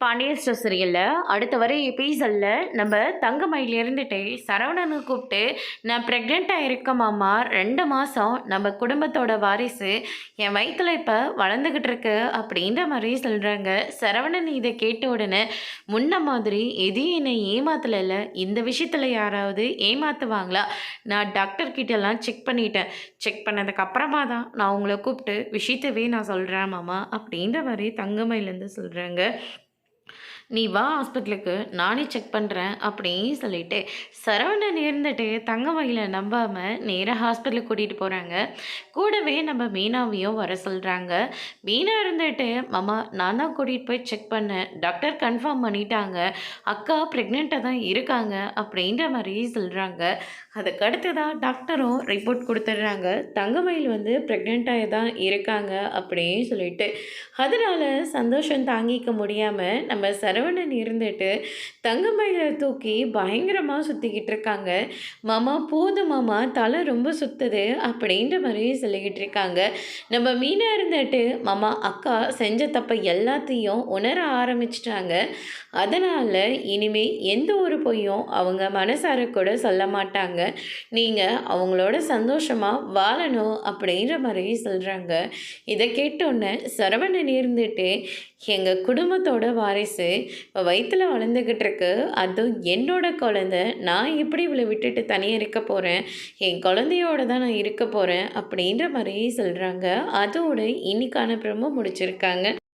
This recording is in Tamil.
பாண்டியன் ஸ்டோர் சீரியலில் அடுத்த வர எபிசோடில் நம்ம தங்கமயில இருந்துட்டு சரவணனை கூப்பிட்டு நான் ப்ரெக்னெண்ட்டாக இருக்கமாம்மா 2 மாதம் நம்ம குடும்பத்தோட வாரிசு என் வயிற்றில் இப்போ வளர்ந்துக்கிட்டு இருக்கு அப்படின்ற மாதிரி சொல்கிறாங்க. சரவணன் இதை கேட்ட உடனே முன்ன மாதிரி எதையும் என்னை ஏமாத்தலைல்ல, இந்த விஷயத்தில் யாராவது ஏமாற்றுவாங்களா? நான் டாக்டர்கிட்டலாம் செக் பண்ணிட்டேன். செக் பண்ணதுக்கப்புறமா தான் நான் உங்களை கூப்பிட்டு விஷயத்தவே நான் சொல்கிறேன் மாமா அப்படின்ற மாதிரி தங்கமயிலேருந்து சொல்கிறாங்க. நீ வா ஹாஸ்பிட்டலுக்கு, நானே செக் பண்ணுறேன் அப்படின்னு சொல்லிட்டு சரவணன் இருந்துட்டு தங்கமயில நம்பாமல் நேராக ஹாஸ்பிட்டலுக்கு கூட்டிகிட்டு போகிறாங்க. கூடவே நம்ம மீனாவையும் வர சொல்கிறாங்க. மீனா இருந்துட்டு மாமா நான் தான் கூட்டிகிட்டு போய் செக் பண்ணேன், டாக்டர் கன்ஃபார்ம் பண்ணிட்டாங்க, அக்கா ப்ரெக்னெண்ட்டாக தான் இருக்காங்க அப்படின்ற மாதிரி சொல்கிறாங்க. அதுக்கடுத்து தான் டாக்டரும் ரிப்போர்ட் கொடுத்துட்றாங்க, தங்கமயில் வந்து ப்ரெக்னெண்ட்டாக தான் இருக்காங்க அப்படின்னு சொல்லிட்டு. அதனால் சந்தோஷம் தாங்கிக்க முடியாமல் நம்ம சரவணன் இருந்துட்டு தங்கமயிலை தூக்கி பயங்கரமாக சுற்றிக்கிட்டு இருக்காங்க. மாமா போதும் மாமா, தலை ரொம்ப சுற்றுது அப்படின்ற மாதிரி சொல்லிக்கிட்டு இருக்காங்க. நம்ம மீனா இருந்துட்டு மாமா அக்கா செஞ்ச தப்பை எல்லாத்தையும் உணர ஆரம்பிச்சிட்டாங்க, அதனால் இனிமே எந்த ஒரு பொய்யும் அவங்க மனசார கூட சொல்ல மாட்டாங்க, நீங்கள் அவங்களோட சந்தோஷமாக வாழணும் அப்படின்ற மாதிரி சொல்கிறாங்க. இதை கேட்டோன்னே சரவணன் இருந்துட்டு எங்கள் குடும்பத்தோட வாரிசு இப்போ வயிற்றில் வளர்ந்துக்கிட்டு இருக்கு, அதுவும் என்னோட குழந்த, நான் எப்படி இவளை விட்டுட்டு தனியாக இருக்க போகிறேன், என் குழந்தையோட தான் நான் இருக்க போகிறேன் அப்படின்ற மாதிரி சொல்கிறாங்க. அதோடு இன்னைக்கான ப்ரோமோ முடிச்சிருக்காங்க.